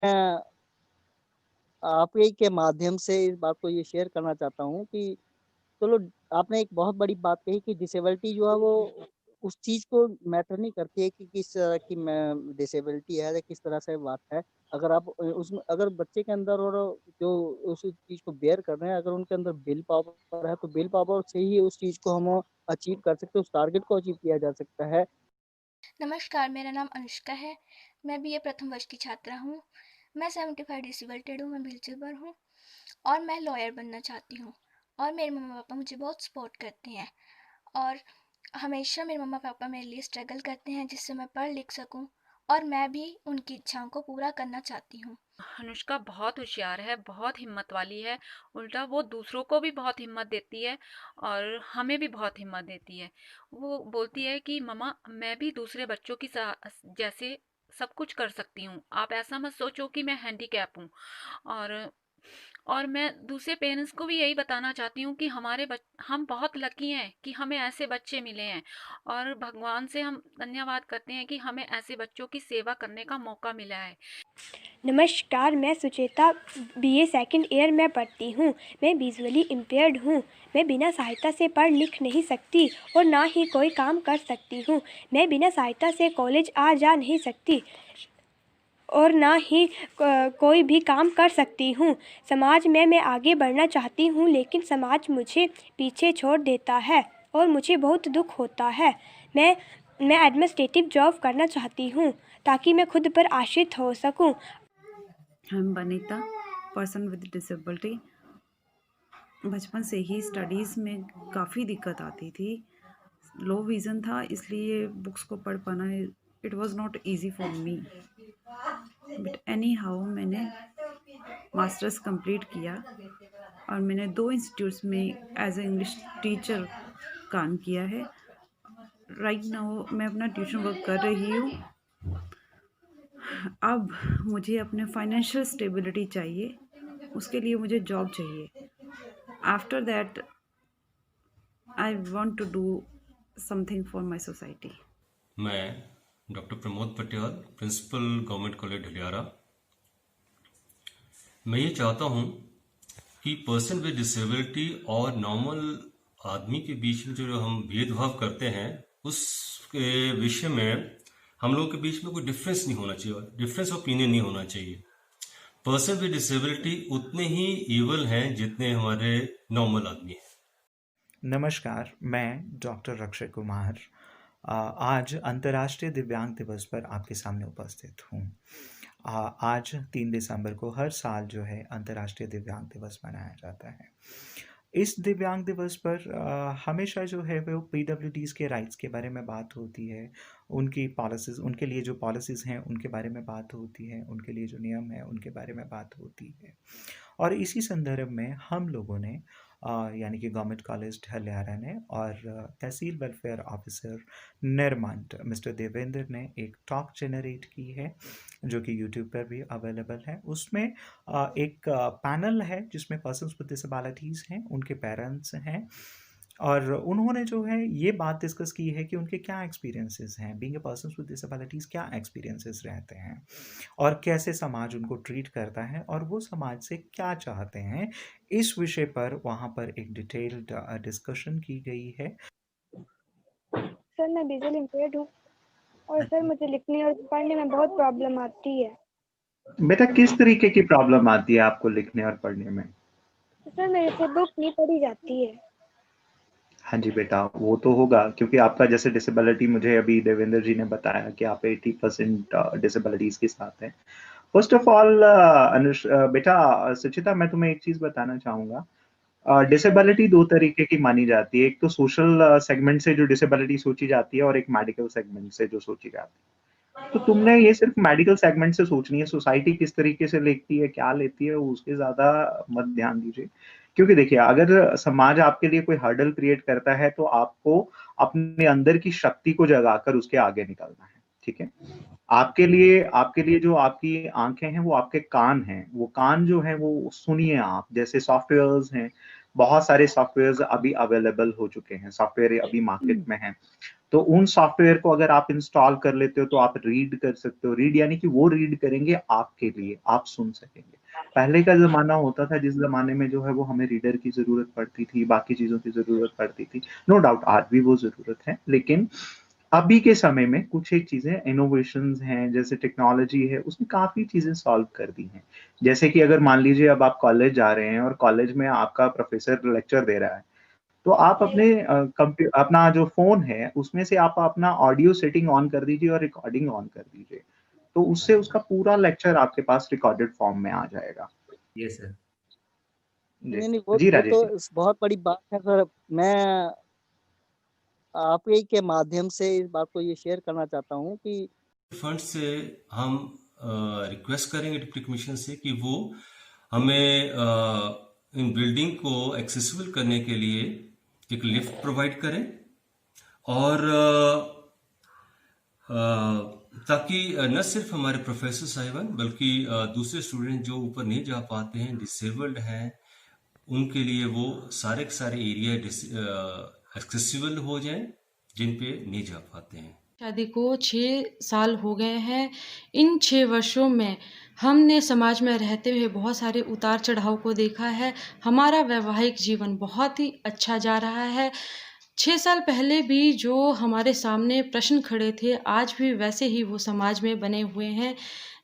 मैं आप ही के माध्यम से इस बात को ये शेयर करना चाहता हूँ कि चलो, आपने एक बहुत बड़ी बात कही कि डिसेबिलिटी जो है वो उस चीज़ को मैटर नहीं करती है कि किस तरह की मैं डिसेबिलिटी है या किस तरह से बात है। अगर आप उसमें अगर बच्चे के अंदर और जो उस चीज़ को बेयर कर रहे हैं, अगर उनके अंदर विल पावर है, तो विल पावर से ही उस चीज़ को हम अचीव कर सकते हैं, उस टारगेट को अचीव किया जा सकता है। नमस्कार, मेरा नाम अनुष्का है। मैं बीए प्रथम वर्ष की छात्रा हूँ। मैं 75 डिसिबल्टेड हूँ, मैं व्हीलचेयर हूँ और मैं लॉयर बनना चाहती हूँ। और मेरे मम्मा-पापा मुझे बहुत सपोर्ट करते हैं और हमेशा मेरे मम्मा-पापा मेरे लिए स्ट्रगल करते हैं जिससे मैं पढ़ लिख सकूँ और मैं भी उनकी इच्छाओं को पूरा करना चाहती हूँ। अनुष्का बहुत होशियार है, बहुत हिम्मत वाली है। उल्टा वो दूसरों को भी बहुत हिम्मत देती है और हमें भी बहुत हिम्मत देती है। वो बोलती है कि मम्मा मैं भी दूसरे बच्चों की जैसे सब कुछ कर सकती हूँ। आप ऐसा मत सोचो कि मैं हैंडीकैप हूँ। और और मैं दूसरे पेरेंट्स को भी यही बताना चाहती हूँ कि हम बहुत लकी हैं कि हमें ऐसे बच्चे मिले हैं और भगवान से हम धन्यवाद करते हैं कि हमें ऐसे बच्चों की सेवा करने का मौका मिला है। नमस्कार, मैं सुचेता बीए सेकंड ईयर में पढ़ती हूँ। मैं विजुअली इम्पेयर्ड हूँ। मैं बिना सहायता से पढ़ लिख नहीं सकती और ना ही कोई काम कर सकती हूँ। मैं बिना सहायता से कॉलेज आ जा नहीं सकती और ना ही कोई भी काम कर सकती हूँ। समाज में मैं आगे बढ़ना चाहती हूँ, लेकिन समाज मुझे पीछे छोड़ देता है और मुझे बहुत दुख होता है। मैं एडमिनिस्ट्रेटिव जॉब करना चाहती हूँ ताकि मैं खुद पर आश्रित हो सकूँ। हम बनीता, पर्सन विद डिसेबिलिटी। बचपन से ही स्टडीज़ में काफ़ी दिक्कत आती थी। लो विज़न था, इसलिए बुक्स को पढ़ पाना it was not easy for me. But any how मैंने मास्टर्स कंप्लीट किया और मैंने 2 इंस्टीट्यूट्स में एज ए इंग्लिश टीचर काम किया है। राइट नाउ मैं अपना ट्यूशन वर्क कर रही हूँ। अब मुझे अपने फाइनेंशियल स्टेबिलिटी चाहिए, उसके लिए मुझे जॉब चाहिए। After that I want to do something for my society. मैं doctor Pramod Patial, principal government college Dhaliara. मैं ये चाहता हूँ कि पर्सन विद डिसेबिलिटी और नॉर्मल आदमी के बीच में जो हम भेदभाव करते हैं उस विषय में हम लोगों के बीच में कोई डिफरेंस नहीं होना चाहिए, डिफरेंस ओपिनियन नहीं होना चाहिए। पर्सन विद डिसेबिलिटी उतने ही इवल हैं जितने हमारे नॉर्मल आदमी हैं। नमस्कार, मैं डॉक्टर अक्षय कुमार आज अंतर्राष्ट्रीय दिव्यांग दिवस पर आपके सामने उपस्थित हूँ। आज 3 दिसंबर को हर साल जो है अंतर्राष्ट्रीय दिव्यांग दिवस मनाया जाता है। इस दिव्यांग दिवस पर हमेशा जो है वो पीडब्ल्यूडीज़ के राइट्स के बारे में बात होती है, उनकी पॉलिसीज़, उनके लिए जो पॉलिसीज़ हैं उनके बारे में बात होती है, उनके लिए जो नियम हैं उनके बारे में बात होती है। और इसी संदर्भ में हम लोगों ने यानी कि गवर्नमेंट कॉलेज ढलियारा ने और tehsil welfare officer Nirmand mister Devender ने एक टॉक जनरेट की है जो कि यूट्यूब पर भी अवेलेबल है। उसमें एक पैनल है जिसमें पर्सन्स विद डिसेबिलिटीज़ हैं, उनके पेरेंट्स हैं और उन्होंने जो है ये बात डिस्कस की है कि उनके क्या एक्सपीरियंसेस हैं, being a persons with disabilities क्या एक्सपीरियंसेस रहते हैं और कैसे समाज उनको ट्रीट करता है और वो समाज से क्या चाहते हैं। इस विषय पर वहाँ पर एक डिटेल्ड डिस्कशन की गई है। सर, मैं विजुअली इम्पेयर्ड हूँ और सर मुझे लिखने और पढ़ने में बहुत प्रॉब्लम आती है। बेटा किस तरीके की प्रॉब्लम आती है आपको लिखने और पढ़ने में? सर, मेरे से बुक नहीं पढ़ी जाती है। हाँ जी बेटा, वो तो होगा क्योंकि आपका जैसे डिसेबिलिटी मुझे अभी देवेंद्र जी ने बताया कि आप 80% डिसेबिलिटीज के साथ हैं। फर्स्ट ऑफ ऑल बेटा सुचिता, मैं तुम्हें एक चीज बताना चाहूंगा। डिसेबिलिटी 2 तरीके की मानी जाती है। एक तो सोशल सेगमेंट से जो डिसेबिलिटी सोची जाती है और एक मेडिकल सेगमेंट से जो सोची जाती है। तो तुमने ये सिर्फ मेडिकल सेगमेंट से सोचनी है, सोसाइटी किस तरीके से लेती है, क्या लेती है, उसके ज्यादा मत ध्यान दीजिए। क्योंकि देखिए, अगर समाज आपके लिए कोई हर्डल क्रिएट करता है तो आपको अपने अंदर की शक्ति को जगाकर उसके आगे निकलना है, ठीक है? आपके लिए जो आपकी आंखें हैं वो आपके कान हैं। वो कान जो है वो सुनिए आप। जैसे सॉफ्टवेयर्स हैं, बहुत सारे सॉफ्टवेयर्स अभी अवेलेबल हो चुके हैं, सॉफ्टवेयर अभी मार्केट में हैं। तो उन सॉफ्टवेयर को अगर आप इंस्टॉल कर लेते हो तो आप रीड कर सकते हो। रीड यानी कि वो रीड करेंगे आपके लिए, आप सुन सकेंगे। पहले का ज़माना होता था जिस ज़माने में जो है वो हमें रीडर की ज़रूरत पड़ती थी, बाकी चीज़ों की ज़रूरत पड़ती थी। नो डाउट आज भी वो ज़रूरत है, लेकिन अभी के समय में कुछ एक चीज़ें इनोवेशंस हैं, जैसे टेक्नोलॉजी है, उसने काफ़ी चीज़ें सॉल्व कर दी हैं। जैसे कि अगर मान लीजिए अब आप कॉलेज जा रहे हैं और कॉलेज में आपका प्रोफ़ेसर लेक्चर दे रहा है, तो आप अपने अपना जो फ़ोन है, उसमें से आप अपना ऑडियो सेटिंग ऑन कर दीजिए और रिकॉर्डिंग ऑन कर दीजिए। तो उससे उसका पूरा लेक्चर आपके पास रिकॉर्डेड फ़ॉर्म में आ जाएगा। Yes sir. जी। नहीं, नहीं, जी, वो राजेश जी। तो बहुत बड़ी बात है सर। मैं आप ही के माध्यम से इस बात को ये शेयर करना चाहता हूँ कि फंड से हम रिक्वेस्ट करेंगे डिप्टी कमिश्नर से कि वो हमें इन बिल्डिंग को एक्सेसिबल करने के लिए एक लिफ्ट प्रोवाइड करें और ताकि न सिर्फ हमारे प्रोफेसर साहिबान बल्कि दूसरे स्टूडेंट जो ऊपर नहीं जा पाते हैं, डिसेबल्ड हैं, उनके लिए वो सारे के सारे एरिया एक्सेसिबल हो जाएं जिन पे नहीं जा पाते हैं। शादी को 6 साल हो गए हैं। इन 6 वर्षों में हमने समाज में रहते हुए बहुत सारे उतार चढ़ाव को देखा है। हमारा वैवाहिक जीवन बहुत ही अच्छा जा रहा है। 6 साल पहले भी जो हमारे सामने प्रश्न खड़े थे, आज भी वैसे ही वो समाज में बने हुए हैं।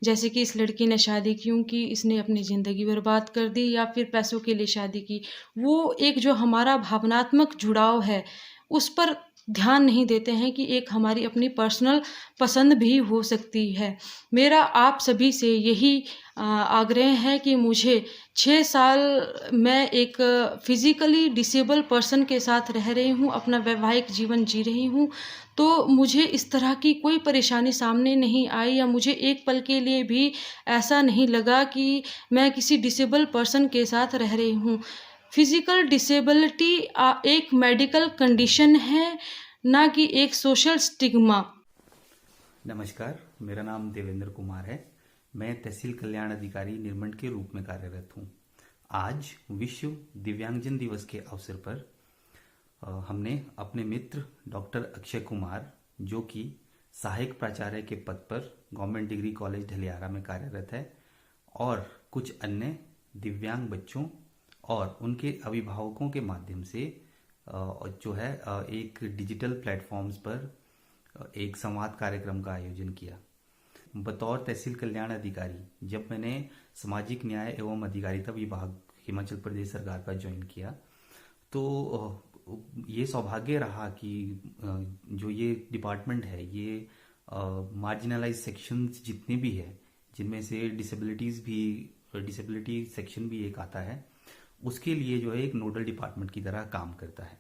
जैसे कि इस लड़की ने शादी क्यों की, इसने अपनी ज़िंदगी बर्बाद कर दी या फिर पैसों के लिए शादी की। वो एक जो हमारा भावनात्मक जुड़ाव है, उस पर ध्यान नहीं देते हैं कि एक हमारी अपनी पर्सनल पसंद भी हो सकती है। मेरा आप सभी से यही आग्रह है कि मुझे 6 साल मैं एक फिज़िकली डिसेबल पर्सन के साथ रह रही हूँ, अपना वैवाहिक जीवन जी रही हूँ, तो मुझे इस तरह की कोई परेशानी सामने नहीं आई या मुझे एक पल के लिए भी ऐसा नहीं लगा कि मैं किसी डिसेबल पर्सन के साथ रह रही हूँ। फिज़िकल डिसेबिलिटी एक मेडिकल कंडीशन है, ना कि एक सोशल स्टिग्मा। नमस्कार, मेरा नाम देवेंद्र कुमार है। मैं तहसील कल्याण अधिकारी निर्मंड के रूप में कार्यरत हूँ। आज विश्व दिव्यांगजन दिवस के अवसर पर हमने अपने मित्र डॉक्टर अक्षय कुमार, जो कि सहायक प्राचार्य के पद पर गवर्नमेंट डिग्री कॉलेज ढलियारा में कार्यरत है, और कुछ अन्य दिव्यांग बच्चों और उनके अभिभावकों के माध्यम से जो है एक डिजिटल प्लेटफॉर्म्स पर एक संवाद कार्यक्रम का आयोजन किया। बतौर तहसील कल्याण अधिकारी जब मैंने सामाजिक न्याय एवं अधिकारिता विभाग हिमाचल प्रदेश सरकार का ज्वाइन किया, तो ये सौभाग्य रहा कि जो ये डिपार्टमेंट है, ये मार्जिनलाइज सेक्शंस जितने भी है, जिनमें से डिसेबिलिटी सेक्शन भी एक आता है, उसके लिए जो है एक नोडल डिपार्टमेंट की तरह काम करता है।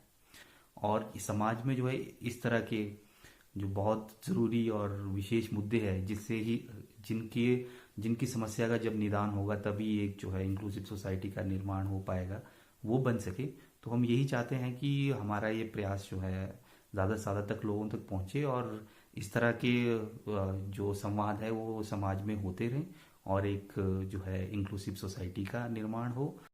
और समाज में जो है इस तरह के जो बहुत ज़रूरी और विशेष मुद्दे हैं, जिससे ही जिनकी समस्या का जब निदान होगा तभी एक जो है इंक्लूसिव सोसाइटी का निर्माण हो पाएगा, वो बन सके। तो हम यही चाहते हैं कि हमारा ये प्रयास जो है ज़्यादा से ज़्यादा तक लोगों तक पहुँचे और इस तरह के जो संवाद है वो समाज में होते रहें और एक जो है इंक्लूसिव सोसाइटी का निर्माण हो।